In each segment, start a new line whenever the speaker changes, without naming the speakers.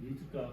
یہ چکا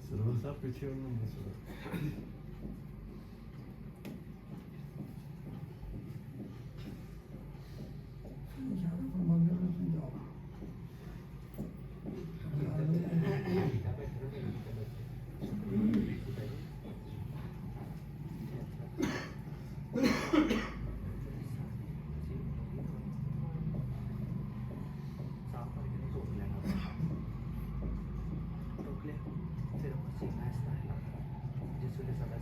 سرور صاحب پیچھے
Pero pues sí, maestra, yo suele saber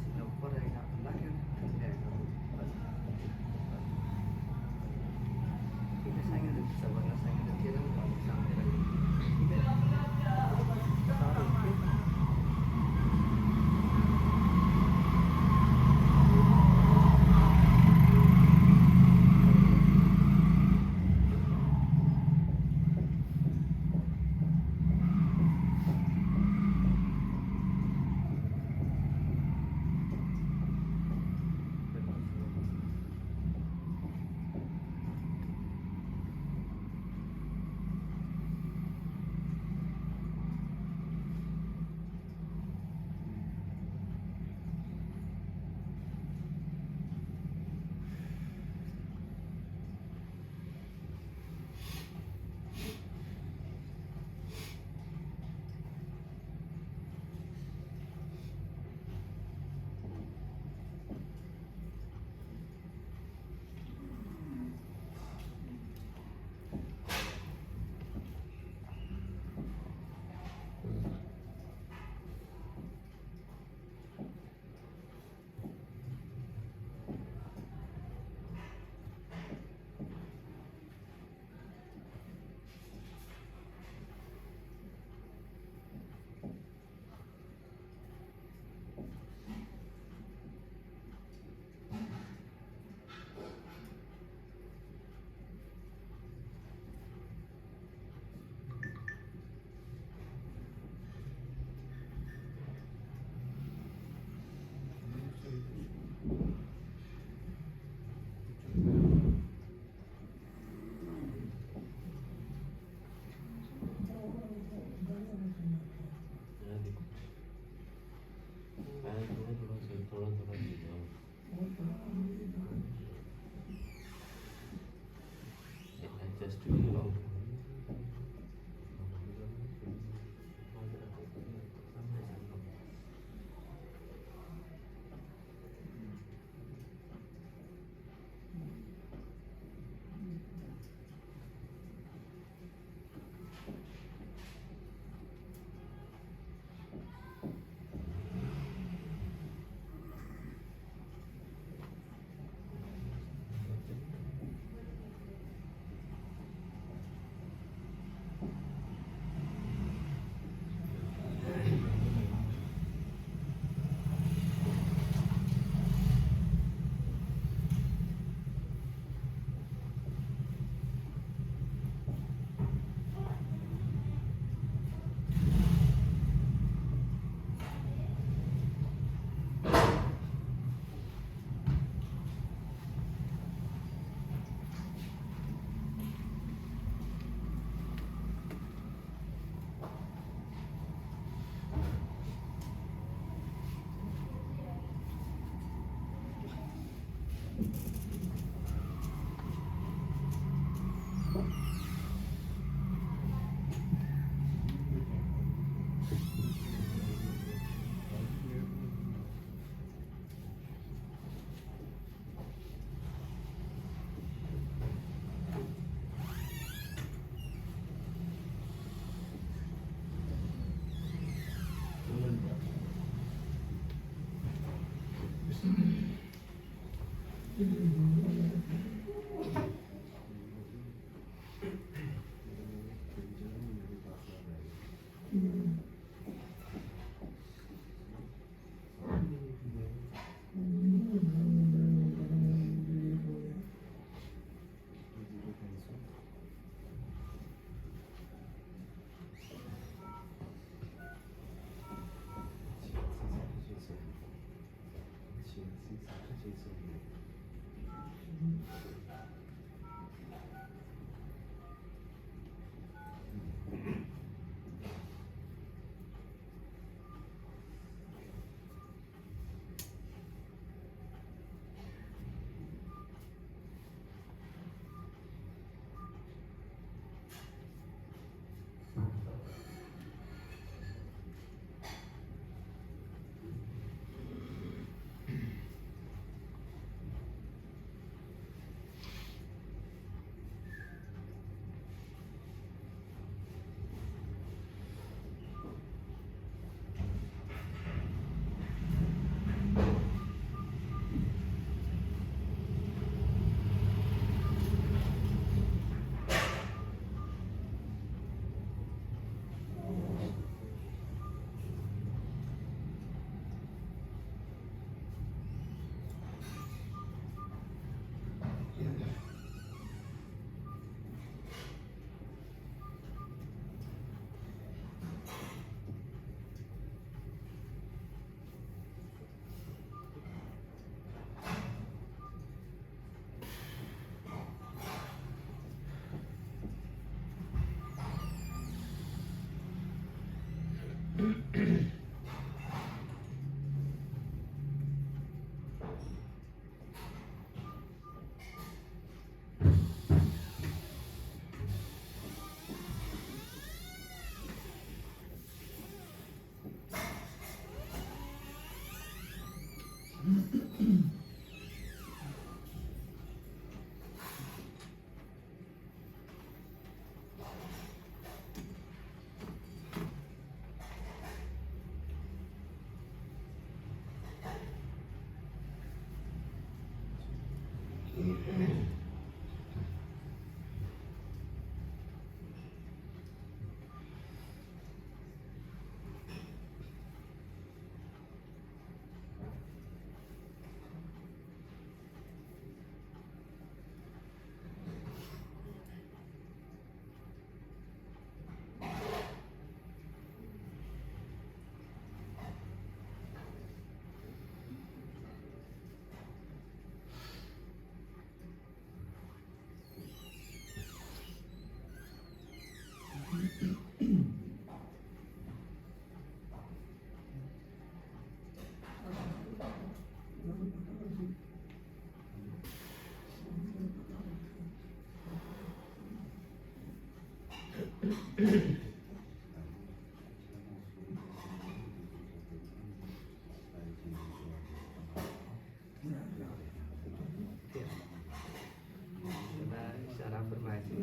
ਇਸ਼ਾਰਾ ਫਰਮਾਇਆ ਸੀ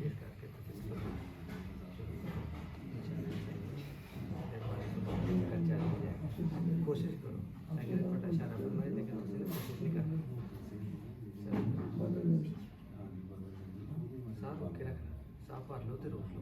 ਇਸ ਕਰਕੇ ਤੁਸੀਂ ਕੋਸ਼ਿਸ਼ ਕਰੋ ਅਗਰ ਤੁਹਾਡਾ ਇਸ਼ਾਰਾ ਫਰਮਾਏ ਲੇਕਿਨ ਤੁਸੀਂ ਕੋਸ਼ਿਸ਼ ਨਹੀਂ ਕਰਨੀ ਸਾਹ ਰੋਕ ਕੇ ਰੱਖਣਾ ਸਾਹ ਭਰ ਲਓ ਤੇ ਰੋਕ ਲਓ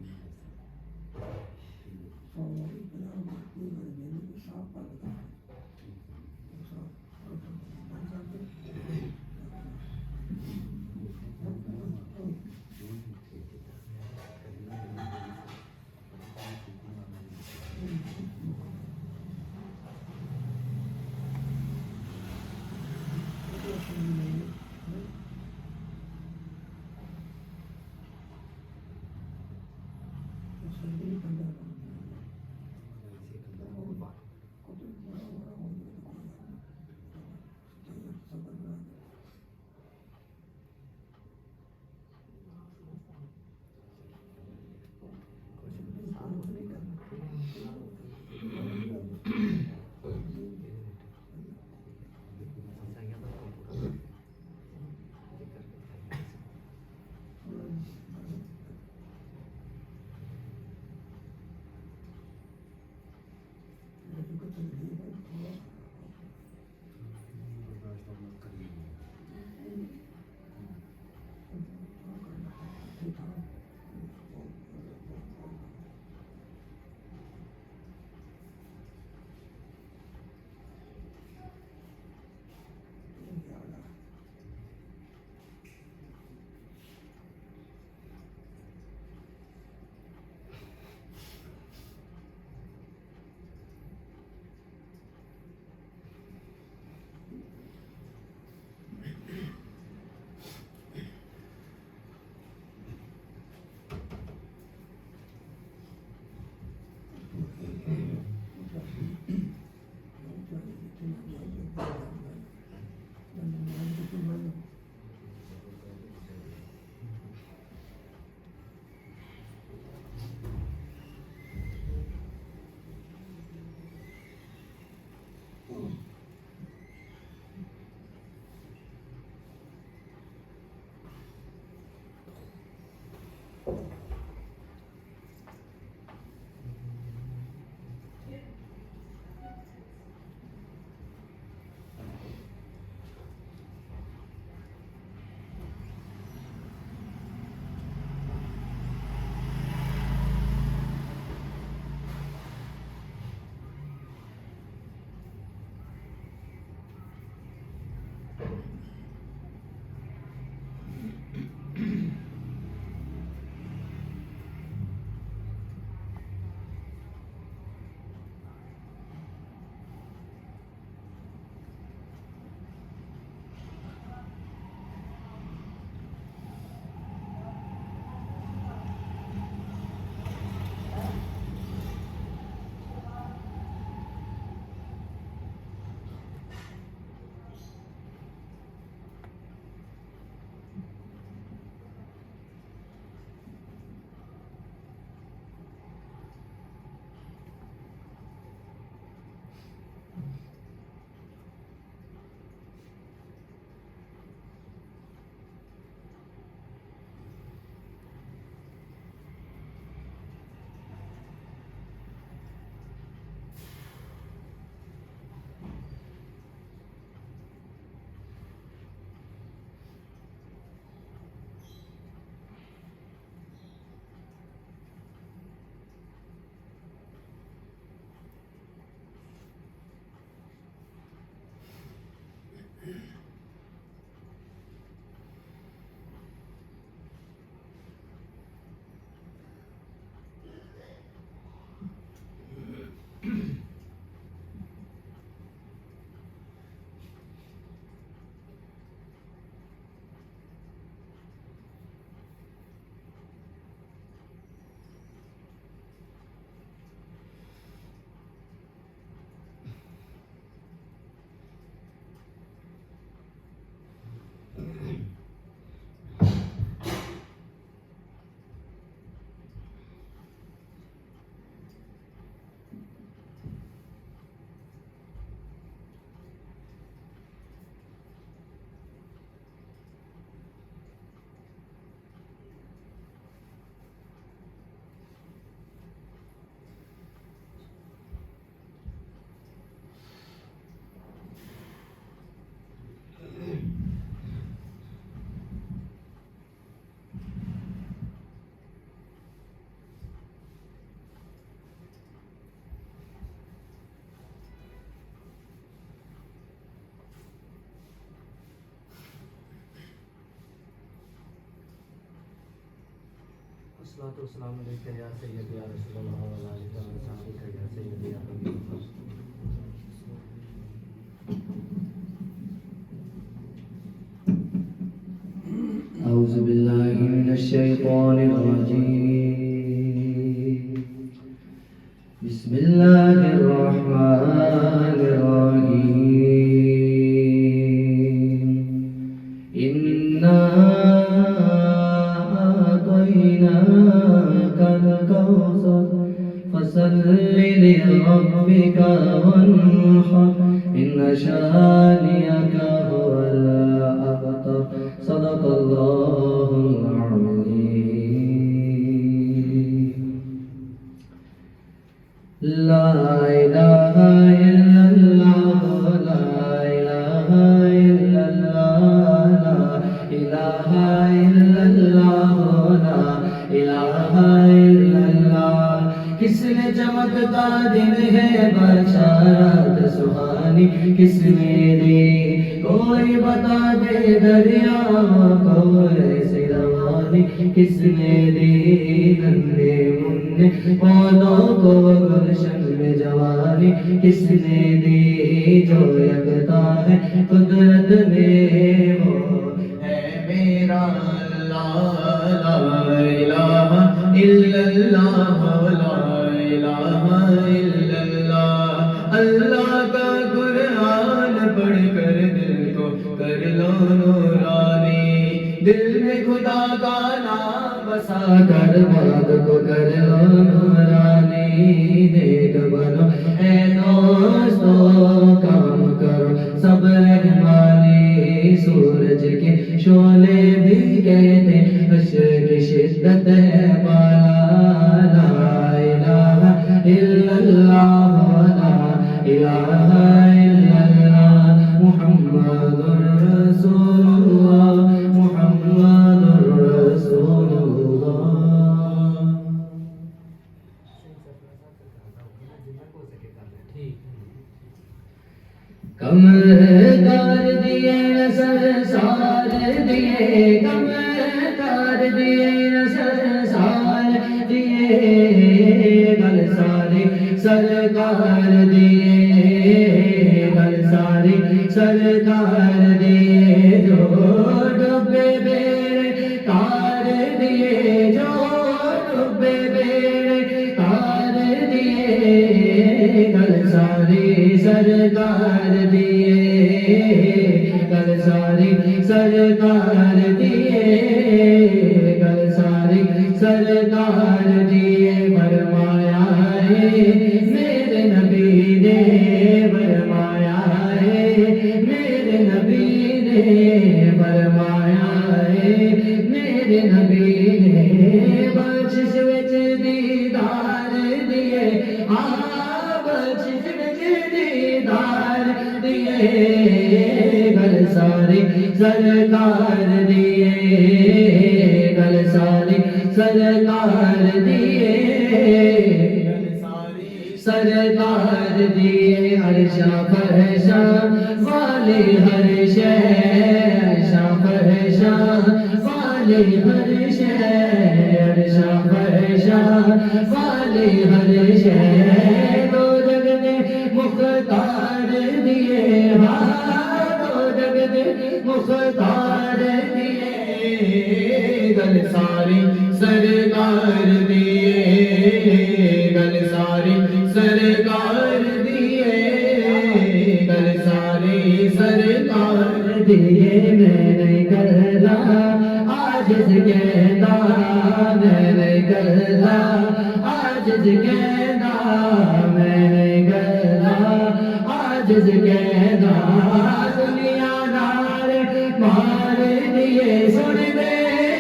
الصلاة والسلام عليك يا سيدي يا رسول الله وعلى آلك وصحبك يا سيدي يا حبيب الله. أعوذ بالله من الشيطان الرجيم. بسم الله الرحمن الرحيم. إنا أعطيناك الكوثر فصل لربك وانحر إن شانئك هو الأبتر. صدق الله العظيم. لا إله إلا الله لا إله إلا الله لا إله إلا الله لا إله إلا الله. کس نے چمکتا دن ہے بشارت سہانی کس نے دی کوئی بتا دے دریا کو ایسی روانی کس نے دی ننھے منھے پودوں کو گلشن میں جوانی کس نے دی جو یکتا ہے قدرت میں وہ ہے میرا اللہ. لا الہ الا اللہ لا الہ الا اللہ. اللہ کا قرآن پڑھ کر دل کو کر لو نورانی. دل میں خدا کا نام بسا کر بات کو کر لو نورانی. دیکھ بنو اے دوستو کام کرو سب رحمانی. سورج کے شعلے بھی کہتے حشر کی شدت ہے بالا. لا الہ الا اللہ لا الہ الا اللہ محمد رسول اللہ محمد رسول اللہ. کمر کر دیے نظر سار دیے کمر کر دیے نظر سار دیے گل سارے سرکار دیے گل سارے سرکار دیے. جو ڈبے بیڑے تار دیے جو ڈبے بیڑے تار دیے گل سارے سرکار دیے گل سارے سرکار دیے گل سارے سرکار دیے. فرمایا ہے میرے نبی نے فرمایا ہے میرے نبی نے فرمایا ہے میرے نبی نے بخشش وچ دیدار دیے. بخشش وچ دیدار دیے گل سارے سرکار دیے گل سارے سرکار دیے گل سارے سرکار دیے. عرشاں فرشاں والے ہر شہر عرشاں فرشاں والے ہر شہر عرشاں فرشاں والے ہر شہر. دو جگ نے مختار دیے دو جگ نے مختار دیے گل سارے سرکار دیے گل سارے سرکار دیے گل سارے سرکار دیے. میں نے کرنا عاجز کہنا میں نے کرنا عاجز کہنا میں نے کرنا عاجز کہنا دنیا نارے مار دیے سن دے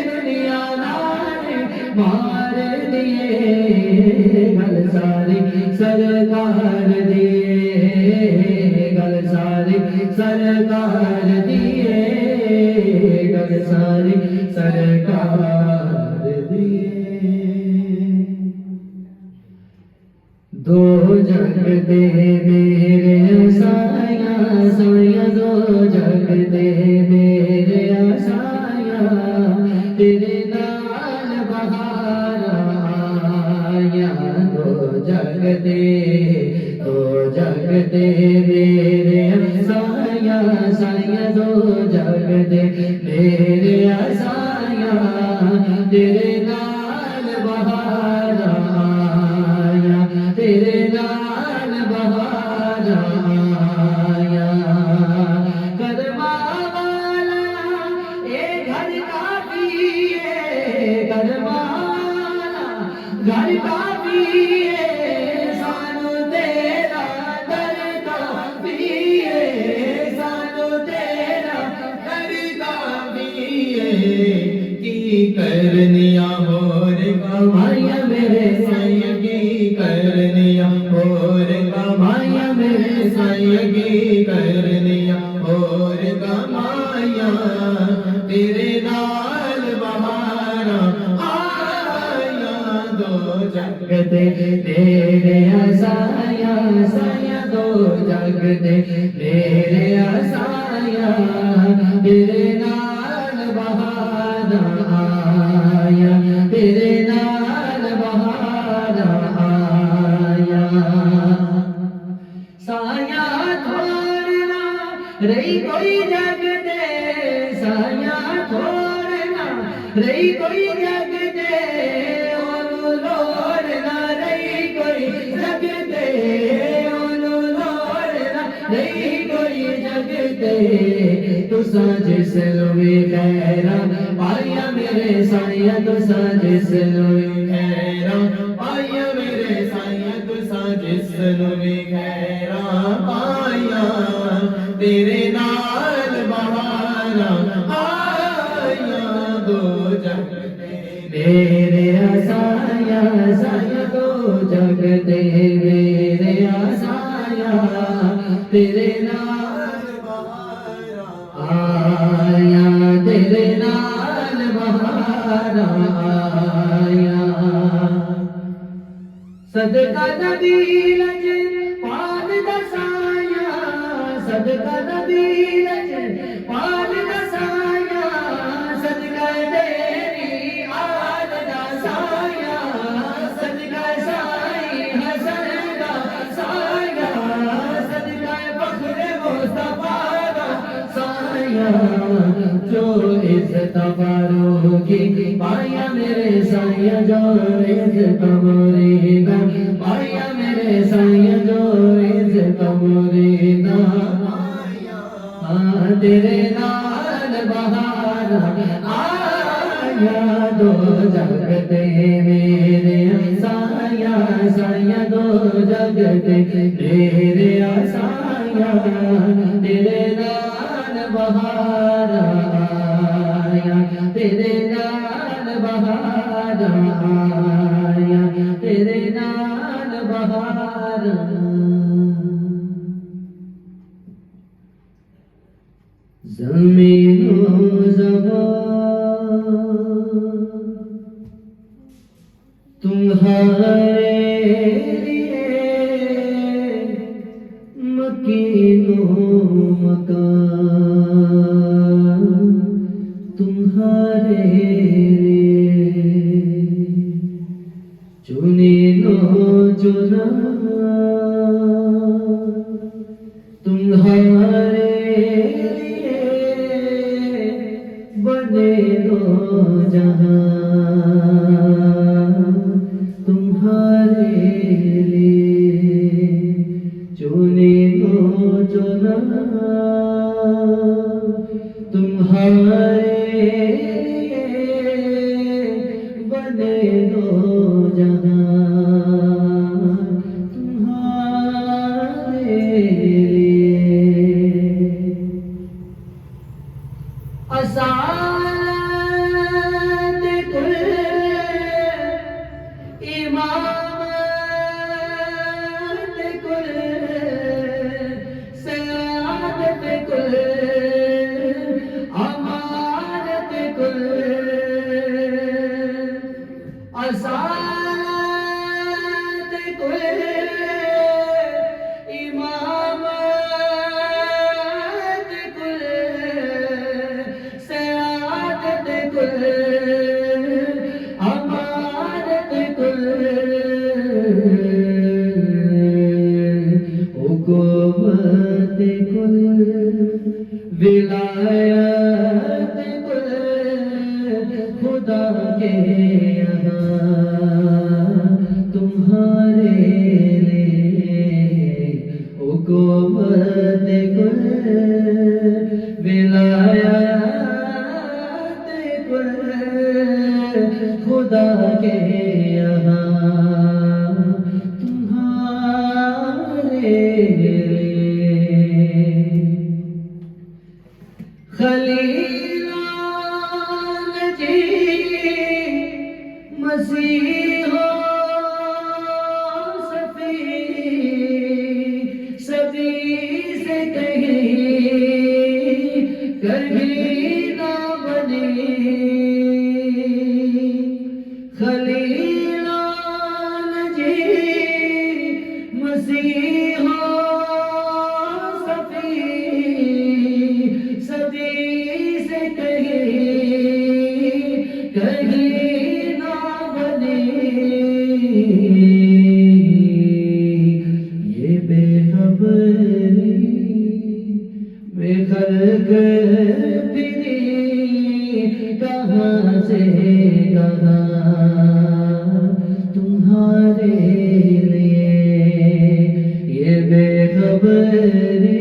دنیا نارے مار دیے گل ساری سرکار دیے گل ساری سرکار دیے گل ساری سرکار دیے دو جگ دے میرے سایہ سایہ دو جگ دے میرے سایہ تیرے نال بہار آیا دو جگ دے میرے سایہ سایہ دو جگ دے میرے سایہ تیرے نال بہار آیا تیرے نال بہار آیا کرما والا اے گھر کا بھی ہے کرما والا گھر کا بھی ہے سانو تیرا در کا بھی ہے سانو تیرا در کا بھی ہے کی کرنیا اور کمائیاں میرے سائیں کی کرنیا اور کمائیاں میرے سائیں کی کرنیا اور کمائیاں تیرے نال بہارا آیا دو جگ دے میرے سایہ سایہ دو جگ دے میرے سایہ تیرے نال بہارا آیا تیرے نال بہارا آیا سایہ تھوڑنا رہی کوئی جگ دے سایہ تھوڑنا رہی کوئی جگ دے اونوں لوڑنا رہی کوئی جگ دے اونوں لوڑنا رہی کوئی جگ دے تساں جس نوں وی خیراں پائیاں میرے سایہ تساں جس نوں وی خیراں پائیاں میرے سایہ تساں جس نوں وی خیراں پائیاں تیرے نال بہارا آیا دو جگ دے میرے سایہ سایہ دو جگ دے میرے سایہ تیرے نال بہارا آیا تیرے نال بہارا آیا صدقہ نبی لج پال دسایا صدقہ نبی لج پال دسایا صدقہ تیری آل دسایا صدقہ سائی حسن دا سایا صدقہ فخر مصطفیٰ دا سایا جو عزت فاروقی پایا میرے سایہ جو عزت مریدہ پایا میرے سایہ جو عزت مریدہ تیرے نال بہار آیا دو جگ دے میرے سایہ سایہ دو جگ دے میرے سایہ تیرے نال بہار آیا تیرے نال بہار آیا تیرے نال بہار زمین و زمان تمہارے لیے مکین و مکان تمہارے لیے چنے نو چنا تمہارے بنے دو جہاں تمہارے لیے چنے دو چنا تمہارے اصالت کل امامت کل سیادت کل امانت کل اصالت کل امامت کل سیادت کل امانت کل حکومت کل ولایت کل خدا کے یہاں تمہارے لیے حکومت کل ولایت کل خدا کے یہاں تمہارے خلیلان جی مسیح و صفی سبھی سے کہیں نہ بنی خلیلان جی مسیح و صفی سبھی سے کہیں نہ بنے یہ بے خبری بے خلق پھری کہاں سے کہاں تمہارے لیے یہ بے خبری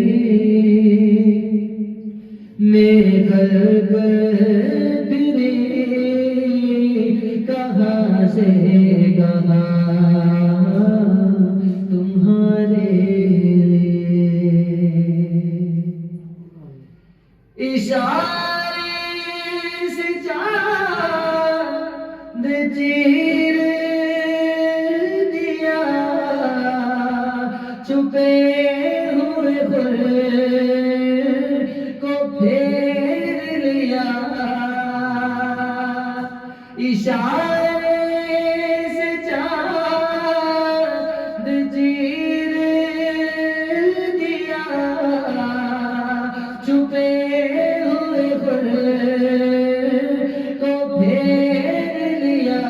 میں خلق پھری کہاں سے کہاں تمہارے لیے اشارے سے چاند چیر دیا چھپے ہوئے گل کو پھیر لیا اشارے سے چاند چیر دیا چھپے ہوئے گل کو پھیر لیا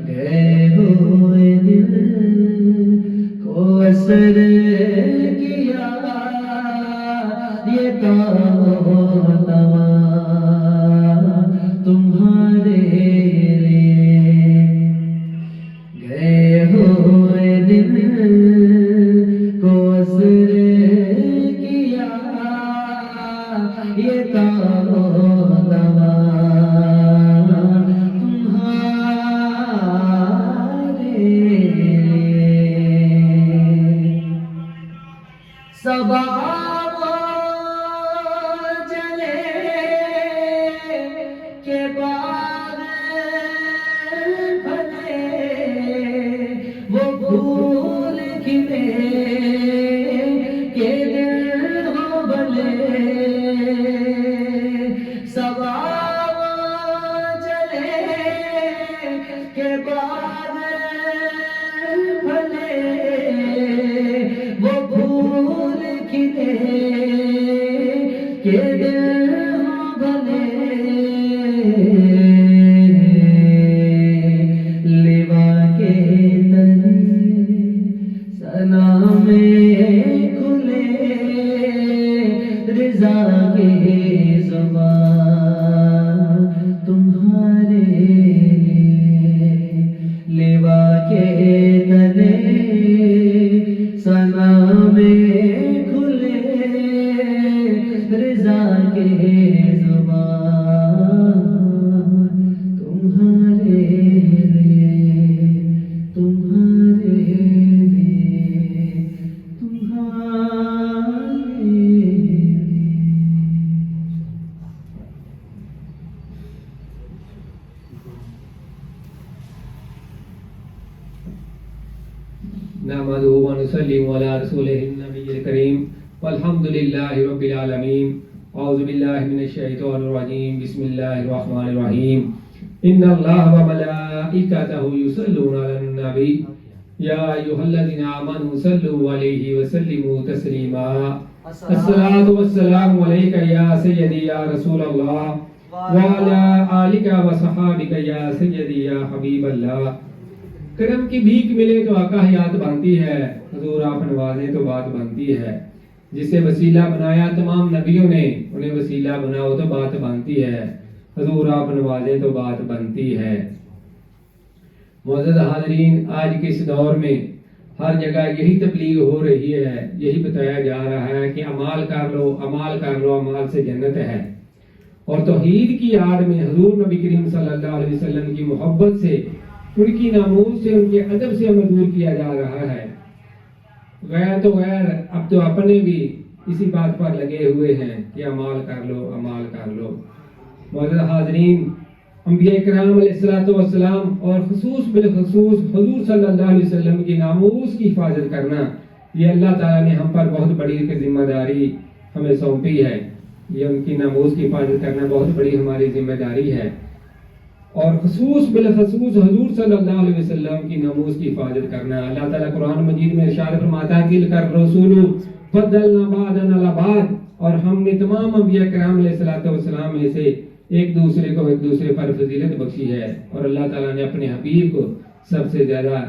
گئے ہوئے دل کو اثر کیا یہ کام ہوتا تمہارے لیے گئے ہوئے دل کو اثر کیا یہ کام ہوتا تمہارے لیے صبا جلے کے بعد پھلے وہ پھول کھلے کے دل ہو بھلے صبا جلے کے بعد پھلے وہ پھول کھلے کے دل ہو بھلے لیوا کے تلے سلام کھلے رضا کی زبان تمہارے لیے لیوا کے تلے سلام کھلے رضا کے زبان تمہارے لیے تمہارے لیے تمہارے
وسلم على رسوله النبي الكريم والحمد لله رب العالمين. اعوذ باللہ من الشیطان الرجیم. بسم اللہ الرحمن الرحیم. ان اللہ وملائکتہ یصلون علی النبی یا ایھا الذین آمنوا صلوا علیہ وسلموا تسلیما. الصلاۃ والسلام علیک یا سیدی یا رسول اللہ وعلی آلک وصحابک یا سیدی یا حبیب اللہ. کرم کی بھیک ملے تو آقا حیات بنتی ہے، حضور آپ نوازیں تو بات بنتی ہے. جسے وسیلہ بنایا تمام نبیوں نے، انہیں وسیلہ بناؤ تو بات بنتی ہے. حضور آپ نوازیں تو بات بنتی ہے. معزز حاضرین، آج کے اس دور میں ہر جگہ یہی تبلیغ ہو رہی ہے، یہی بتایا جا رہا ہے کہ اعمال کر لو، اعمال کر لو، اعمال سے جنت ہے. اور توحید کی آڑ میں حضور نبی کریم صلی اللہ علیہ وسلم کی محبت سے، ان کی ناموس سے، ان کے ادب سے ہمیں دور کیا جا رہا ہے. غیر تو غیر، اب تو اپنے بھی اسی بات پر لگے ہوئے ہیں کہ اعمال کر لو، اعمال کر لو. معزز حاضرین، انبیاء کرام علیہ السلام اور خصوص بالخصوص حضور صلی اللہ علیہ وسلم کی ناموس کی حفاظت کرنا، یہ اللہ تعالیٰ نے ہم پر بہت بڑی ذمہ داری ہمیں سونپی ہے. یہ ان کی ناموس کی حفاظت کرنا بہت بڑی ہماری ذمہ داری ہے. اور خصوص بالخصوص حضور صلی اللہ علیہ وسلم کی ناموس کی حفاظت کرنا. اللہ تعالیٰ قرآن مجید میں ارشاد فرماتا ہے تلک الرسول فضلنا بعضنا علی بعض. اور ہم نے تمام انبیاء کرام علیہ السلام میں سے ایک دوسرے پر فضیلت بخشی ہے. اور اللہ تعالیٰ نے اپنے حبیب کو سب سے زیادہ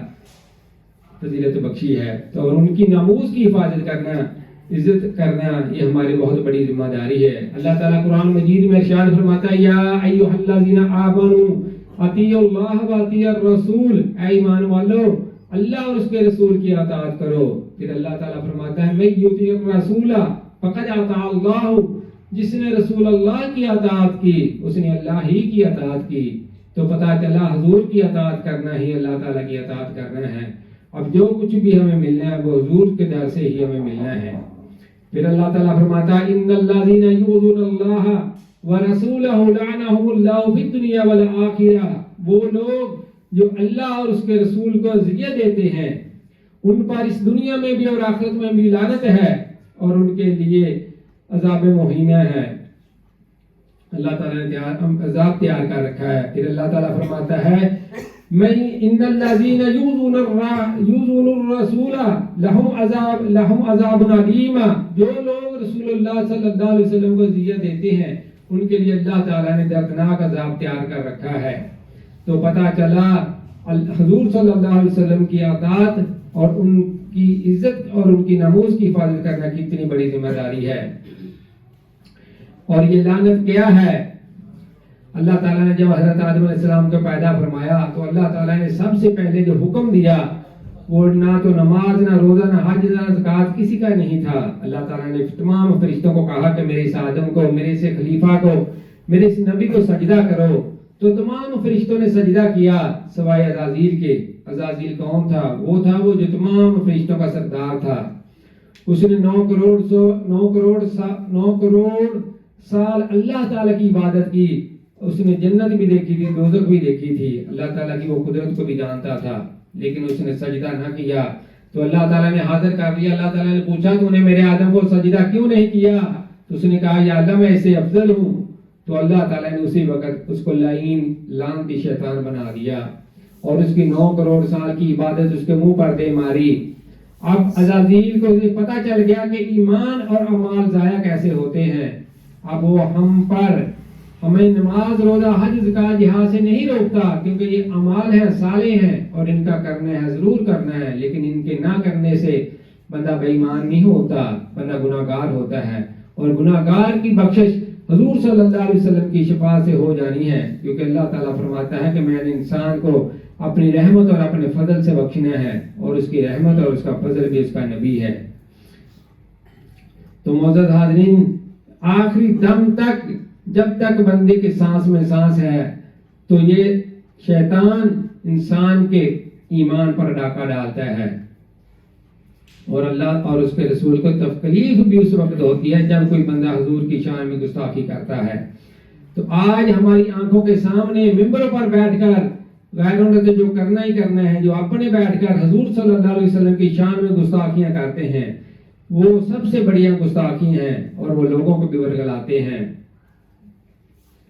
فضیلت بخشی ہے. تو اور ان کی ناموس کی حفاظت کرنا، عزت کرنا، یہ ہماری بہت بڑی ذمہ داری ہے. اللہ تعالیٰ قرآن مجید میں ارشاد فرماتا ہے یا ایھا الذین آمنوا اطیعوا اللہ واطیعوا الرسول. اے ایمان والو، اللہ اور اس کے رسول کی اطاعت کرو. پھر اللہ تعالیٰ فرماتا ہے من یطیع الرسول فقد اطاع اللہ. جس نے رسول اللہ کی اطاعت کی اس نے اللہ ہی کی اطاعت کی. تو پتہ چلا حضور کی اطاعت کرنا ہی اللہ تعالیٰ کی اطاعت کرنا ہے. اب جو کچھ بھی ہمیں ملنا ہے وہ حضور کے در سے ہی ہمیں ملنا ہے. پھر اللہ تعالیٰ فرماتا ہے ان الذین یؤذون اللہ ورسولہ لعنہم اللہ فی الدنیا والآخرہ. وہ لوگ جو اللہ اور اس کے رسول کو اذیت دیتے ہیں، ان پر اس دنیا میں بھی اور آخرت میں بھی لعنت ہے، اور ان کے لیے عذاب مہینہ ہے. اللہ تعالیٰ نے عذاب تیار کر رکھا ہے. پھر اللہ تعالیٰ فرماتا ہے ان الذین یؤذون الرسول لہم عذاب علیم. جو لوگ رسول اللہ صلی اللہ علیہ وسلم کو اذیت دیتے ہیں ان کے لیے اللہ تعالیٰ نے دردناک عذاب تیار کر رکھا ہے. تو پتہ چلا حضور صلی اللہ علیہ وسلم کی اطاعت اور ان کی عزت اور ان کی ناموس کی حفاظت کرنا کتنی بڑی ذمہ داری ہے. اور یہ لعنت کیا ہے؟ اللہ تعالیٰ نے جب حضرت آدم علیہ السلام کو پیدا فرمایا تو اللہ تعالیٰ نے سب سے پہلے جو حکم دیا وہ نہ تو نماز، نہ روزہ، نہ حج، نہ زکوٰۃ کسی کا نہیں تھا. اللہ تعالیٰ نے تمام فرشتوں کو کہا کہ میرے اس آدم کو، میرے اس خلیفہ کو، میرے اس نبی کو سجدہ کرو. تو تمام فرشتوں نے سجدہ کیا سوائے عزازیل کے. عزازیل کون تھا؟ وہ تھا وہ جو تمام فرشتوں کا سردار تھا. اس نے 9 کروڑ سال اللہ تعالیٰ کی عبادت کی. اس نے جنت بھی دیکھی تھی، دوزخ بھی دیکھی تھی. اللہ تعالیٰ کی وہ قدرت کو بھی جانتا تھا، لیکن اس نے سجدہ نہ کیا. تو اللہ تعالیٰ نے حاضر کر دیا. اللہ تعالیٰ نے پوچھا تو نے میرے آدم کو سجدہ کیوں نہیں کیا؟ تو اس نے کہا یا اللہ میں اس سے افضل ہوں. تو اللہ تعالیٰ نے اسی وقت اس کو لعنتی شیطان بنا دیا اور اس کی 9 کروڑ سال کی عبادت اس کے منہ پر دے ماری. اب عزازیل کو پتہ چل گیا کہ ایمان اور اعمال ضائع کیسے ہوتے ہیں. اب وہ ہمیں نماز، روزہ، حج، زکوٰۃ، جہاد سے نہیں روکتا، کیونکہ یہ اعمال ہیں، صالح ہیں اور ان کا کرنا ہے، ضرور کرنا ہے. لیکن ان کے نہ کرنے سے بندہ بے ایمان نہیں ہوتا، بندہ گناہ گار ہوتا ہے. اور گناہ گار کی بخشش حضور صلی اللہ علیہ وسلم کی شفاعت سے ہو جانی ہے، کیونکہ اللہ تعالیٰ فرماتا ہے کہ میں نے انسان کو اپنی رحمت اور اپنے فضل سے بخشنا ہے، اور اس کی رحمت اور اس کا فضل بھی اس کا نبی ہے. تو معزز حاضرین، آخری دم تک جب تک بندے کے سانس میں سانس ہے تو یہ شیطان انسان کے ایمان پر ڈاکہ ڈالتا ہے. اور اللہ اور اس کے رسول کو تکلیف بھی اس وقت ہوتی ہے جب کوئی بندہ حضور کی شان میں گستاخی کرتا ہے. تو آج ہماری آنکھوں کے سامنے ممبروں پر بیٹھ کر غیروں نے تو جو کرنا ہی کرنا ہے، جو اپنے بیٹھ کر حضور صلی اللہ علیہ وسلم کی شان میں گستاخیاں کرتے ہیں وہ سب سے بڑیاں گستاخی ہیں اور وہ لوگوں کو بھی ورگلاتے ہیں.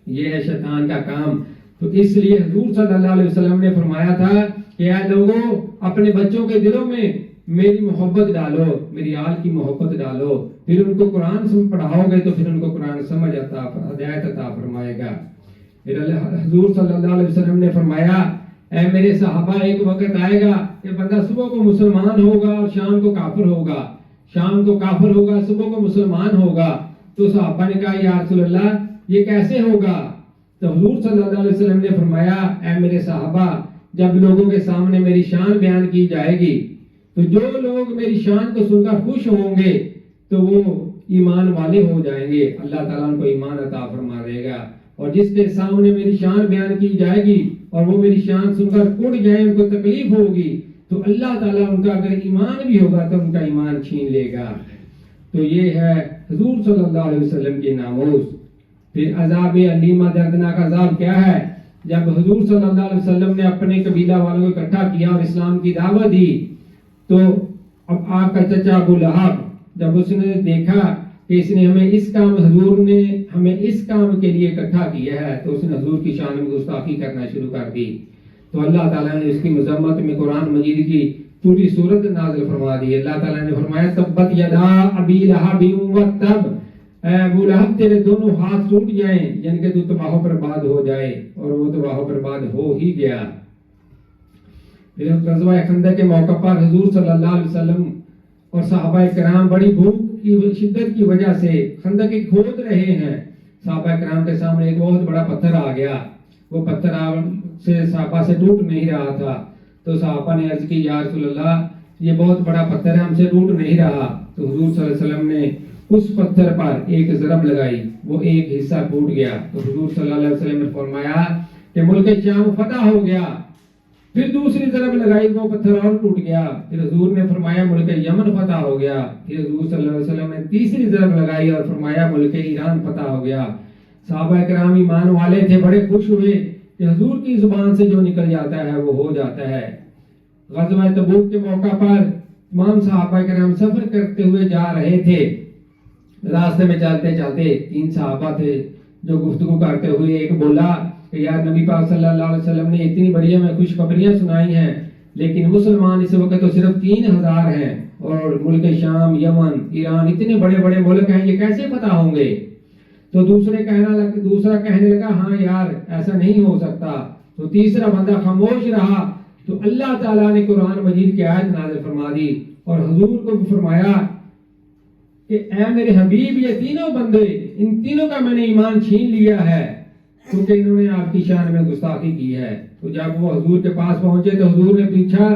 یہ ہے شیطان کا کام. تو اس لیے حضور صلی اللہ علیہ وسلم نے فرمایا تھا کہ اے لوگوں اپنے بچوں کے دلوں میں میری محبت ڈالو، میری آل کی محبت ڈالو، پھر ان کو قرآن پڑھاؤ گے تو پھر ان کو قرآن سمجھ ہدایت عطا فرمائے گا. پھر حضور صلی اللہ علیہ وسلم نے فرمایا اے میرے صحابہ ایک وقت آئے گا کہ بندہ صبح کو مسلمان ہوگا اور شام کو کافر ہوگا، شام کو کافر ہوگا صبح کو مسلمان ہوگا. تو صحابہ نے کہا یا رسول اللہ یہ کیسے ہوگا؟ تو حضور صلی اللہ علیہ وسلم نے فرمایا اے میرے صحابہ جب لوگوں کے سامنے میری شان بیان کی جائے گی تو جو لوگ میری شان کو سن کر خوش ہوں گے تو وہ ایمان والے ہو جائیں گے، اللہ تعالیٰ ان کو ایمان عطا فرما دے گا. اور جس کے سامنے میری شان بیان کی جائے گی اور وہ میری شان سن کر کڑ جائیں، ان کو تکلیف ہوگی، تو اللہ تعالیٰ ان کا اگر ایمان بھی ہوگا تو ان کا ایمان چھین لے گا. تو یہ ہے حضور صلی اللہ علیہ وسلم کی ناموس. پھر عذاب علیمہ دردناک عذاب کیا ہے؟ جب حضور صلی اللہ علیہ وسلم نے اپنے قبیلہ والوں کو اکٹھا کیا اور اسلام کی دعوت دی تو اب آپ کا چچا ابو لہب جب اس نے دیکھا کہ اس نے ہمیں اس کام، حضور نے ہمیں اس کام کے لیے اکٹھا کیا ہے، تو اس نے حضور کی شان میں گستاخی کرنا شروع کر دی. تو اللہ تعالیٰ نے اس کی مذمت میں قرآن مجید کی پوری صورت نازل فرما دی. اللہ تعالیٰ نے فرمایا تبت یدا ابی لہب وتب، اے ابو لہب تیرے دونوں ہاتھ ٹوٹ جائیں یعنی کہ تو تباہ و برباد ہو جائے، اور وہ تباہ و برباد ہو ہی گیا. پھر غزوہ خندق کے موقع پر حضور صلی اللہ علیہ وسلم اور صحابہ کرام بڑی بھوک کی شدت کی وجہ سے خندق کھود رہے ہیں. صحابہ کرام کے سامنے ایک بہت بڑا پتھر آ گیا، وہ پتھر سے صحابہ سے ٹوٹ نہیں رہا تھا. تو صحابہ نے عرض کی یا رسول اللہ یہ بہت بڑا پتھر ہے، ہم سے ٹوٹ نہیں رہا. تو حضور صلی اللہ علیہ وسلم نے اس پتھر پر ایک ضرب لگائی، وہ ایک حصہ ٹوٹ گیا. تو حضور صلی اللہ علیہ وسلم نے فرمایا کہ ملک شام فتح ہو گیا. پھر دوسری ضرب لگائی، وہ پتھر اور ٹوٹ گیا. پھر حضور نے فرمایا ملک یمن فتح ہو گیا. پھر حضور صلی اللہ علیہ وسلم نے تیسری ضرب لگائی اور فرمایا ملک ایران فتح ہو گیا. صحابہ کرام ایمان والے تھے، بڑے خوش ہوئے کہ حضور کی زبان سے جو نکل جاتا ہے وہ ہو جاتا ہے. غزوہ تبوک کے موقع پر تمام صحابہ کرام سفر کرتے ہوئے جا رہے تھے. راستے میں چلتے چلتے 3 صحابہ تھے جو گفتگو کرتے ہوئے ایک بولا کہ یار نبی پاک صلی اللہ علیہ وسلم نے اتنی بڑی ہمیں خوشخبریاں سنائی ہیں لیکن مسلمان اس وقت تو صرف 3000 ہیں اور ملک شام، یمن، ایران اتنے بڑے بڑے ملک ہیں، یہ کیسے فتح ہوں گے؟ تو دوسرا کہنے لگا ہاں یار ایسا نہیں ہو سکتا. تو تیسرا بندہ خاموش رہا. تو اللہ تعالیٰ نے قرآن مجید کی آیت نازل فرما دی اور حضور کو بھی فرمایا کہ اے میرے حبیب یہ تینوں بندے، ان تینوں کا میں نے ایمان چھین لیا ہے کیونکہ انہوں نے آپ کی شان میں گستاخی کی ہے. تو جب وہ حضور کے پاس پہنچے تو حضور نے پوچھا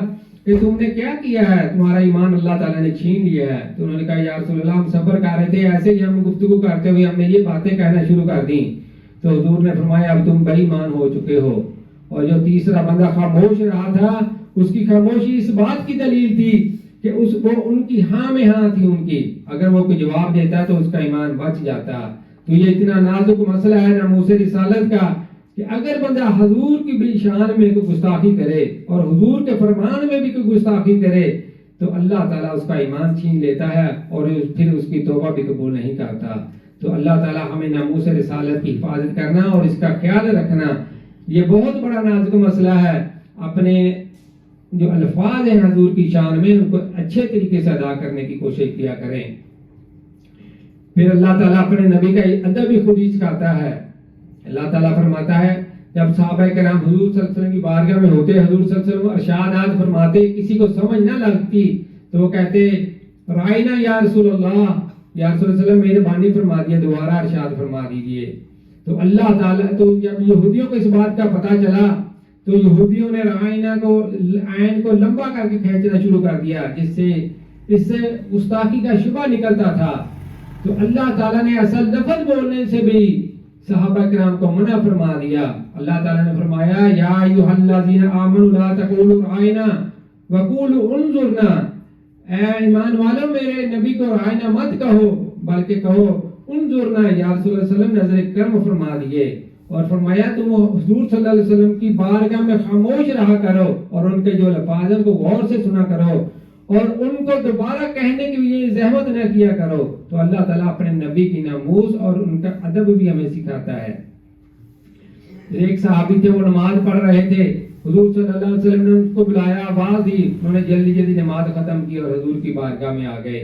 کہ تم نے کیا کیا ہے؟ تمہارا ایمان اللہ تعالیٰ نے چھین لیا ہے. تو انہوں نے کہا یا رسول اللہ ہم سفر کر رہے تھے، ایسے ہی ہم گفتگو کرتے ہوئے ہم نے یہ باتیں کہنا شروع کر دی. تو حضور نے فرمایا اب تم بے ایمان ہو چکے ہو. اور جو تیسرا بندہ خاموش رہا تھا اس کی خاموشی اس بات کی دلیل تھی کہ وہ ان کی ہاں میں ہاں تھی ان کی، اگر وہ کوئی جواب دیتا تو اس کا ایمان بچ جاتا. تو یہ اتنا نازک مسئلہ ہے ناموس رسالت کا کہ اگر بندہ حضور کی بھی شان میں کوئی گستاخی کرے اور حضور کے فرمان میں بھی کوئی گستاخی کرے تو اللہ تعالیٰ اس کا ایمان چھین لیتا ہے اور پھر اس کی توبہ بھی قبول نہیں کرتا. تو اللہ تعالیٰ ہمیں ناموس رسالت کی حفاظت کرنا اور اس کا خیال رکھنا، یہ بہت بڑا نازک مسئلہ ہے. اپنے جو الفاظ ہیں حضور کی شان میں ان کو اچھے طریقے سے ادا کرنے کی کوشش کیا کریں. پھر اللہ تعالیٰ اپنے نبی کا ادب بھی خود ہی سکھاتا ہے. اللہ تعالیٰ فرماتا ہے جب صحابہ کرام حضور صلی اللہ علیہ وسلم کی بارگاہ میں ہوتے، حضور صلی اللہ علیہ وسلم ارشادات فرماتے، کسی کو سمجھ نہ لگتی تو وہ کہتے رائنا یا رسول اللہ، یا رسول اللہ علیہ وسلم مہربانی فرما دیے دوبارہ ارشاد فرما دیجئے. تو اللہ تعالیٰ تو جب یہودیوں کو اس بات کا پتہ چلا تو یہودیوں نے رائنا کو عین کو لمبا کر کے کھینچنا شروع کر دیا جس سے اس سے گستاخی کا شبہ نکلتا تھا. تو اللہ تعالیٰ نے اصل لفظ بولنے سے بھی صحابہ کرام کو منع فرما دیا. اللہ تعالیٰ نے فرمایا یا ایھا الذین آمنوا لا تقولوا رائنا وقولوا انظرنا، اے ایمان والو میرے نبی کو رائنا مت کہو بلکہ کہو انظرنا، یا رسول اللہ صلی اللہ علیہ وسلم نظر کرم فرما دیے. اور فرمایا تم حضور صلی اللہ علیہ وسلم کی بارگاہ میں خاموش رہا کرو اور ان کے جو الفاظ ہیں کو غور سے سنا کرو اور ان کو دوبارہ کہنے کی یہ زحمت نہ کیا کرو. تو اللہ تعالیٰ اپنے نبی کی ناموس اور ان کا ادب بھی ہمیں سکھاتا ہے. ایک صحابی تھے، وہ نماز پڑھ رہے تھے، حضور صلی اللہ علیہ وسلم نے ان کو بلایا، آواز دی، انہوں نے جلدی جلدی نماز ختم کی اور حضور کی بارگاہ میں آ گئے.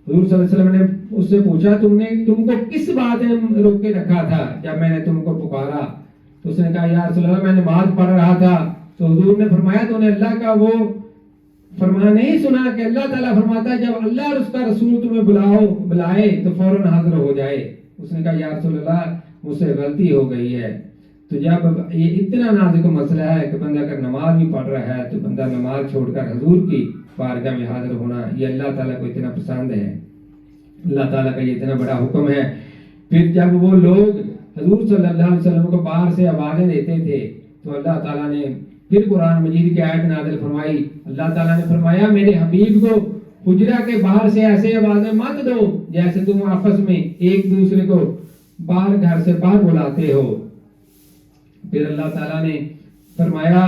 حضور صلی اللہ علیہ وسلم نے اس سے پوچھا تم کو کس بات نے روک کے رکھا تھا جب میں نے تم کو پکارا؟ تو اس نے کہا یا رسول اللہ میں نماز پڑھ رہا تھا. تو حضور نے فرمایا تو نے اللہ کا وہ فرمان نہیں سنا کہ اللہ تعالیٰ فرماتا ہے جب اللہ اور اس کا رسول تمہیں بلائے تو فوراً حاضر ہو جائے. اس نے کہا یا رسول اللہ مجھ سے غلطی ہو گئی ہے. تو جب یہ اتنا نازک مسئلہ ہے کہ بندہ اگر نماز بھی پڑھ رہا ہے تو بندہ نماز چھوڑ کر حضور کی بارگاہ میں حاضر ہونا یہ اللہ تعالیٰ کو اتنا پسند ہے، اللہ تعالیٰ کا یہ اتنا بڑا حکم ہے. پھر جب وہ لوگ حضور صلی اللہ علیہ وسلم کو باہر سے آوازیں دیتے تھے تو اللہ تعالیٰ نے پھر قرآن مجید کی آیت نازل فرمائی. اللہ تعالیٰ نے فرمایا میرے حبیب کو حجرہ کے باہر سے ایسے آوازیں مت دو جیسے تم آپس میں ایک دوسرے کو باہر گھر سے باہر بلاتے ہو. پھر اللہ تعالیٰ نے فرمایا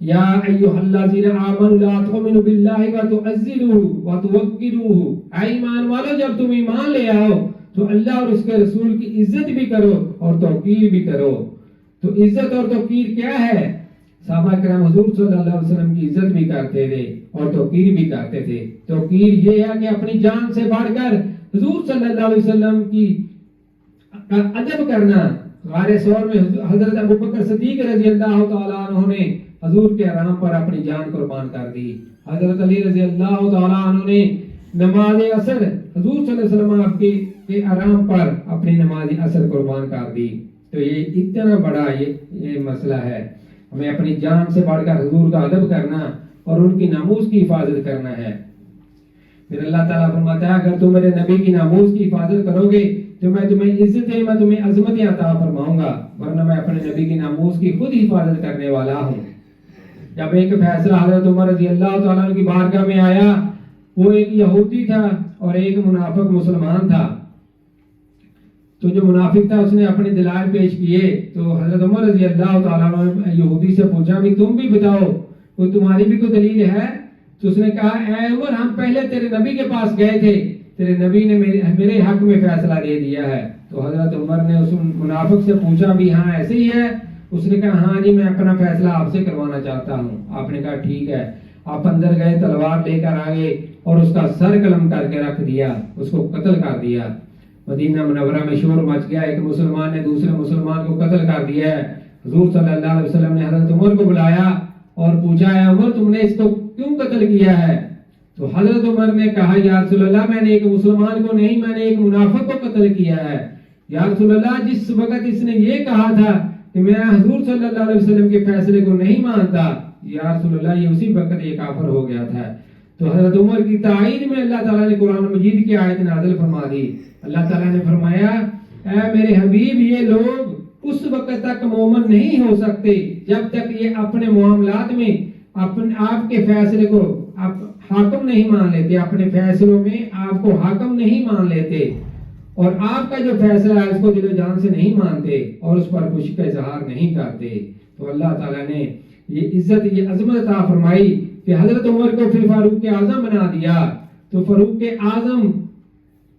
یا ایھا الذین آمنوا لا تؤمنوا باللہ وتعزروہ وتوقروہ، اے ایمان والو جب تم ایمان لے آؤ تو اللہ اور اس کے رسول کی عزت بھی کرو اور توقیر بھی کرو. تو عزت اور توقیر کیا ہے؟ صحابہ کرام حضور صلی اللہ علیہ وسلم کی عزت بھی کرتے تھے اور توقیر بھی کرتے تھے. توقیر یہ ہے کہ اپنی جان سے بڑھ کر حضور صلی اللہ علیہ وسلم کی ادب کرنا. غار ثور میں حضرت ابوبکر صدیق رضی اللہ تعالیٰ عنہ نے حضور کے آرام پر اپنی جان قربان کر دی. حضرت علی رضی اللہ تعالیٰ عنہ نے نماز عصر حضور صلی اللہ علیہ وسلم کے آرام پر اپنی نماز عصر قربان کر دی. تو یہ اتنا بڑا یہ مسئلہ ہے. ہمیں اپنی جان سے بڑھ کر حضور کا ادب کرنا اور ان کی ناموس کی حفاظت کرنا ہے. پھر اللہ تعالیٰ فرماتا ہے اگر تم میرے نبی کی ناموس کی حفاظت کرو گے تو میں تمہیں عزتیں میں تمہیں عظمتیں عطا فرماؤں گا، ورنہ میں اپنے نبی کی ناموس کی خود حفاظت کرنے والا ہوں. جب ایک فیصلہ حضرت عمر رضی اللہ تعالیٰ عنہ کی بارگاہ میں آیا، وہ ایک یہودی تھا اور ایک منافق مسلمان تھا. تو جو منافق تھا اس نے اپنے دلائل پیش کیے. تو حضرت عمر رضی اللہ تعالیٰ عنہ نے یہودی سے پوچھا بھی تم بھی بتاؤ کوئی تمہاری بھی کوئی دلیل ہے؟ تو اس نے کہا اے عمر ہم پہلے تیرے نبی کے پاس گئے تھے، تیرے نبی نے میرے حق میں فیصلہ دے دیا ہے. تو حضرت عمر نے اس منافق سے پوچھا بھی ہاں ایسے ہی ہے؟ اس نے کہا ہاں جی میں اپنا فیصلہ آپ سے کروانا چاہتا ہوں. آپ نے کہا ٹھیک ہے. آپ اندر گئے، تلوار لے کر آگے اور اس کا سر قلم کر کے رکھ دیا، اس کو قتل کر دیا. مدینہ منورہ میں شور مچ گیا، ایک مسلمان نے دوسرے مسلمان کو قتل کر دیا ہے. حضور صلی اللہ علیہ وسلم نے حضرت عمر کو بلایا اور پوچھا ہے عمر تم نے اس کو کیوں قتل کیا ہے؟ تو حضرت عمر نے کہا یا رسول اللہ میں نے ایک مسلمان کو نہیں، میں نے ایک منافق کو قتل کیا ہے. یا رسول اللہ جس وقت اس نے یہ کہا تھا کہ میں حضور صلی اللہ علیہ وسلم کے فیصلے کو نہیں مانتا، یا رسول اللہ یہ اسی وقت یہ کافر ہو گیا تھا. تو حضرت عمر کی تائید میں اللہ تعالیٰ نے قرآن مجید کی آیت نازل فرما دی. اللہ تعالیٰ نے فرمایا اے میرے حبیب یہ لوگ اس وقت تک مومن نہیں ہو سکتے جب تک یہ اپنے معاملات میں آپ کے فیصلے کو حاکم نہیں مان لیتے، اپنے فیصلوں میں آپ کو حاکم نہیں مان لیتے اور آپ کا جو فیصلہ ہے اس کو دل و جان سے نہیں مانتے اور اس پر خوشی کا اظہار نہیں کرتے. تو اللہ تعالیٰ نے یہ عزت یہ عظمت عطا فرمائی کہ حضرت عمر کو پھر فاروق اعظم بنا دیا. تو فاروق اعظم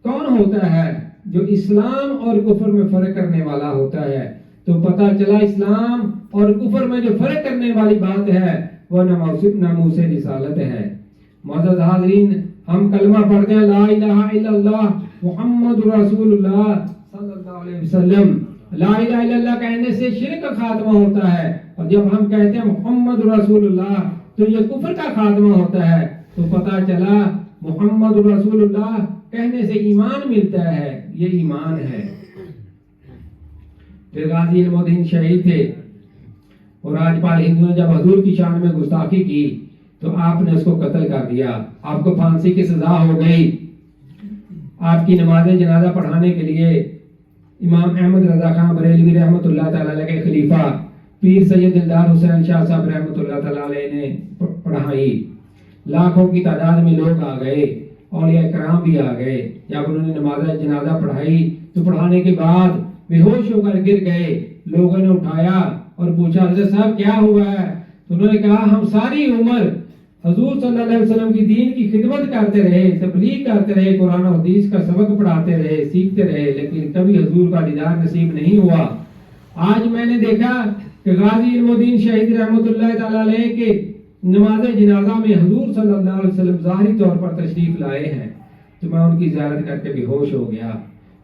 کون ہوتا ہے؟ جو اسلام اور کفر میں فرق کرنے والا ہوتا ہے. تو پتہ چلا اسلام اور کفر میں جو فرق کرنے والی بات ہے وہ ناموس رسالت ہے. معزز حاضرین ہم کلمہ پڑھتے ہیں لا الہ الا اللہ محمد رسول اللہ صلی اللہ علیہ وسلم. لا الہ الا اللہ کہنے سے شرک کا خاتمہ ہوتا ہے اور جب ہم کہتے ہیں محمد رسول اللہ تو یہ کفر کا خاتمہ ہوتا ہے. تو پتہ چلا محمد رسول اللہ کہنے سے ایمان ملتا ہے، یہ ایمان ہے. پھر غازی علم الدین شہید تھے اور آج پال ہندو نے جب حضور کی شان میں گستاخی کی تو آپ نے اس کو قتل کر دیا. آپ کو پھانسی کی سزا ہو گئی. آپ کی نماز جنازہ پڑھانے کے لیے امام احمد رضا خان بریلوی رحمۃ اللہ تعالی علیہ کے خلیفہ پیر سید دلدار حسین شاہ صاحب رحمۃ اللہ تعالی علیہ نے پڑھائی. لاکھوں کی تعداد میں لوگ آ گئے، اولیاء کرام بھی آ گئے. جب انہوں نے نماز جنازہ پڑھائی تو پڑھانے کے بعد بے ہوش ہو کر گر گئے. لوگوں نے اٹھایا اور پوچھا حضرت صاحب کیا ہوا ہے؟ تو انہوں نے کہا ہم ساری عمر حضور صلی اللہ علیہ وسلم کی دین کی خدمت کرتے رہے، تبلیغ کرتے رہے، قرآن و حدیث کا سبق پڑھاتے رہے، سیکھتے رہے، لیکن کبھی حضور کا دیدار نصیب نہیں ہوا. آج میں نے دیکھا کہ غازی علم الدین شہید رحمۃ اللہ تعالی علیہ کے نماز جنازہ میں حضور صلی اللہ علیہ وسلم ظاہری طور پر تشریف لائے ہیں، تو میں ان کی زیارت کر کے بے ہوش ہو گیا.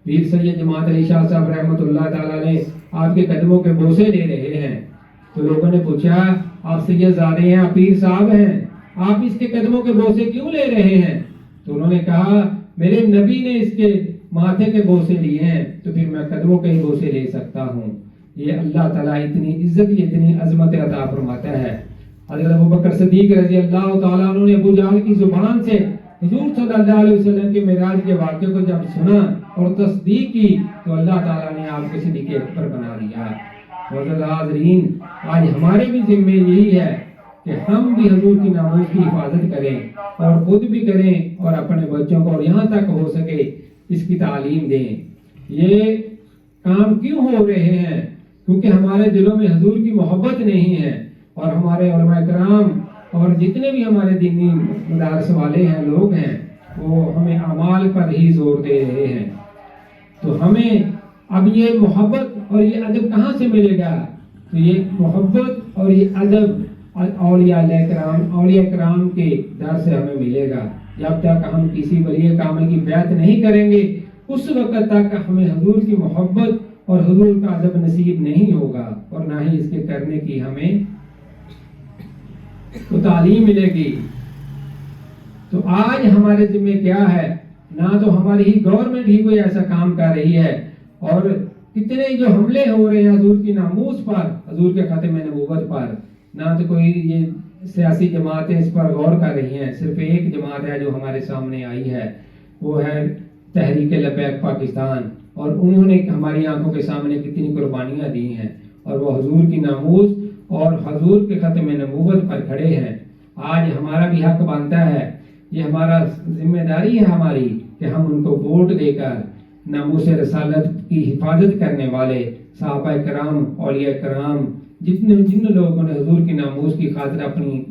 پیر سید جماعت علی شاہ صاحب رحمۃ اللہ تعالی علیہ آپ کے قدموں کے بوسے لے رہے ہیں. تو لوگوں نے پوچھا آپ سید زادے ہیں، آپ پیر صاحب ہیں، آپ اس کے قدموں کے بوسے کیوں لے رہے ہیں؟ تو انہوں نے کہا میرے نبی نے اس کے ماتھے کے بوسے لیے ہیں تو پھر میں قدموں کے ہی بوسے لے سکتا ہوں. یہ اللہ تعالیٰ اتنی عزت، اتنی عظمت عطا فرماتا ہے. حضرت ابوبکر صدیق رضی اللہ تعالیٰ عنہ نے ابو جہل کی زبان سے حضور صلی اللہ علیہ وسلم کے معراج کے واقعے کو جب سنا اور تصدیق کی تو اللہ تعالیٰ نے آپ کو صدیق اکبر بنا دیا. معزز حاضرین، آج ہمارے بھی ذمہ یہی ہے کہ ہم بھی حضور کی ناموز کی حفاظت کریں اور خود بھی کریں اور اپنے بچوں کو اور یہاں تک ہو سکے اس کی تعلیم دیں. یہ کام کیوں ہو رہے ہیں؟ کیونکہ ہمارے دلوں میں حضور کی محبت نہیں ہے، اور ہمارے علماء کرام اور جتنے بھی ہمارے دینی مدارس والے ہیں، لوگ ہیں، وہ ہمیں اعمال پر ہی زور دے رہے ہیں. تو ہمیں اب یہ محبت اور یہ ادب کہاں سے ملے گا؟ تو یہ محبت اور یہ ادب اولیاء کرام کے در سے ہمیں ملے گا. جب تک ہم کسی ولی کامل کی بیعت نہیں کریں گے اس وقت تک ہمیں حضور کی محبت اور حضور کا ادب نصیب نہیں ہوگا، اور نہ ہی اس کے کرنے کی ہمیں تو تعلیم ملے گی. تو آج ہمارے ذمہ کیا ہے؟ نہ تو ہماری ہی گورنمنٹ ہی کوئی ایسا کام کر رہی ہے، اور کتنے جو حملے ہو رہے ہیں حضور کی ناموس پر، حضور کے ختم نبوت پر، نہ تو کوئی یہ سیاسی جماعتیں اس پر غور کر رہی ہیں. صرف ایک جماعت ہے جو ہمارے سامنے آئی ہے، وہ ہے تحریک لبیک پاکستان، اور انہوں نے ہماری آنکھوں کے سامنے کتنی قربانیاں دی ہیں، اور وہ حضور کی ناموس اور حضور کے ختم نبوت پر کھڑے ہیں. آج ہمارا بھی حق بنتا ہے، یہ ہمارا ذمہ داری ہے ہماری کہ ہم ان کو ووٹ دے کر ناموس رسالت کی حفاظت کرنے والے صحابہ کرام، اولیاء کرام، جن لوگوں نے حضور کی ناموس کی خاطر اپنی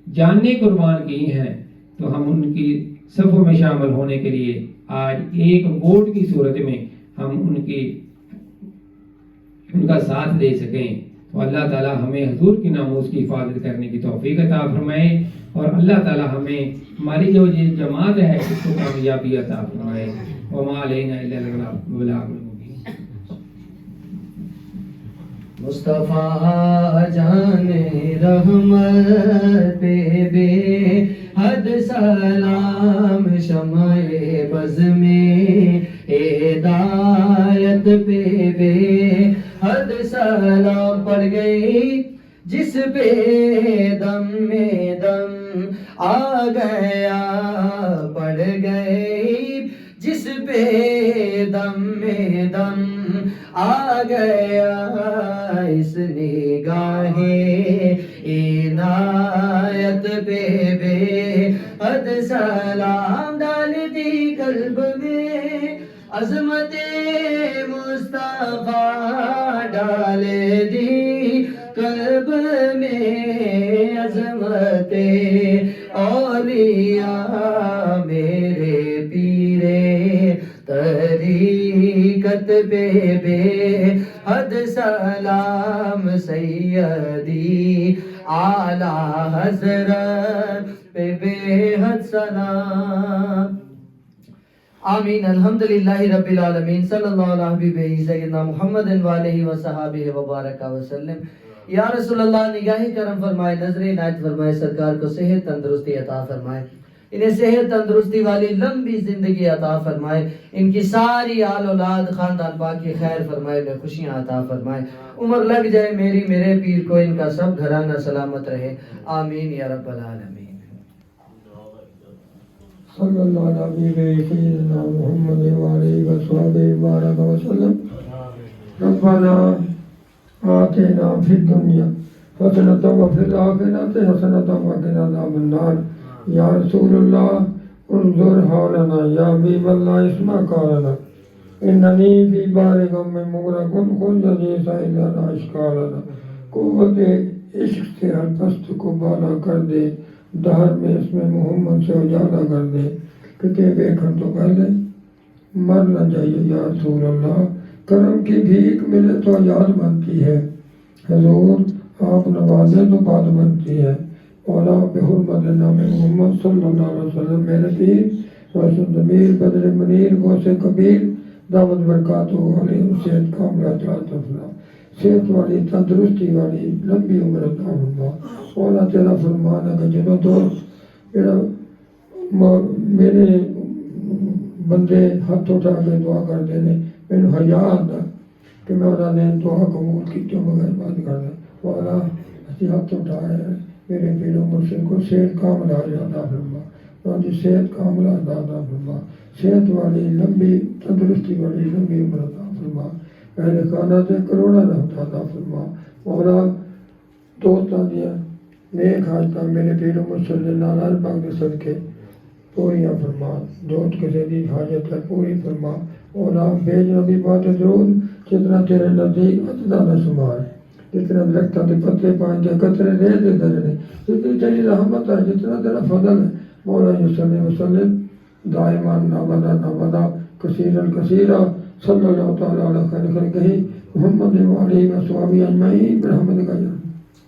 جانیں قربان کی ہیں، تو ہم ان کی صفوں میں شامل ہونے کے لیے آج ایک ووٹ کی صورت میں ہم ان کا ساتھ دے سکیں. تو اللہ تعالیٰ ہمیں حضور کی ناموس کی حفاظت کرنے کی توفیق عطا فرمائے، اور اللہ تعالیٰ ہمیں ہماری جو یہ جماعت ہے اس کو کامیابی عطا فرمائے. وما علینا الا البلاغ المبین.
مصطفیٰ جان رحمت پہ بے حد سلام، شمع بز میں ہدایت پہ بے حد سلام. پڑ گئی جس پہ دم میں دم آ گیا، پڑ گئی جس پہ دم میں دم آ گیا، اس نگاہ عنایت پہ بے حد سلام. ڈال دی قلب میں عظمت مصطفیٰ، ڈال دی قلب میں عظمت اولیاء، میرے پیرے طریقت پہ بے حد سلام. سیدی اعلیٰ حضرت پہ بے حد سلام. آمین. الحمدللہ رب العالمین. صلی اللہ علیہ حبیبہ سیدنا محمد وآلہ وصحابہ وبارک وسلم. یا رسول اللہ نگاہ کرم فرمائے، نظر عنایت فرمائے، سرکار کو صحت تندرستی عطا فرمائے، انہیں صحت تندرستی والی لمبی زندگی عطا فرمائے، ان کی ساری آل اولاد خاندان پاک کی خیر فرمائے، انہیں خوشیاں عطا فرمائے، عمر لگ جائے میرے پیر کو، ان کا سب گھرانہ سلامت رہے. آمین یا رب العالمین.
صلی اللہ علیہ سیدنا محمد وعلیہ وصحبہ وبارک وسلم. ربنا آتنا فی الدنیا حسنۃ وفی الآخرۃ حسنۃ وقنا عذاب النار. یا رسول اللہ انظر حالنا یا حبیب اللہ اسمع قولنا اننی فی بار غم میں مغرق خود عزیز سائلنا اشکالنا قوت عشق سے ہر پست کو بالا کر دے دہر میں اس میں محمد سے اجالا کر دے کتے بیکھن تو پہلے مر نہ جائیے یا رسول اللہ کرم کی بھیک ملے تو یاد بنتی ہے حضور آپ نوازے تو بات بنتی ہے اولا بحرمت نام محمد صلی اللہ علیہ وسلم میرے پیر روشن ضمیر بدر منیر غوث کبیر دعوت برکاتہ علیہ صحت کاملہ عطا فرما صحت والی تندرستی والی لمبی عمر عطا فرما اولا تیرا فرمان ہے کہ جنہوں دوست میرے بندے ہاتھ اٹھا کے دعا کر دینے میں حیا آتا کہ میں انہوں نے دعا قبول کی تو بغیر بات کر دیں اولا اسی ہاتھ اٹھائے میرے پیر و مرشد کو صحت کاملہ عطا فرما اور جی صحت کاملہ عطا فرما صحت والی لمبی تندرستی والی لمبی عمر عطا فرما اہل خانہ سے کروڑا رحمت عطا فرما اولا دوستاں دیا نیک حاجتاں میرے پیر و مرشد نالار پاک دے صدقے پوریاں فرما دوست کسی دی حاجت ہے پوری فرما اولا بھیج نبی بات درود جتنا تیرے نزدیک اتنا نہ شمار جتنا درختوں کے پتے پائیں جے قطرے رہ دے درنے جتنی تیری رحمت ہے جتنا تیرا فضل ہے مولا یسلم وسلم دائمان نابدا کثیرا کثیرا صلی اللہ تعالی علیہ خیر خلقہ محمد و علیہ و صحابہ اجمعین برحمتک یا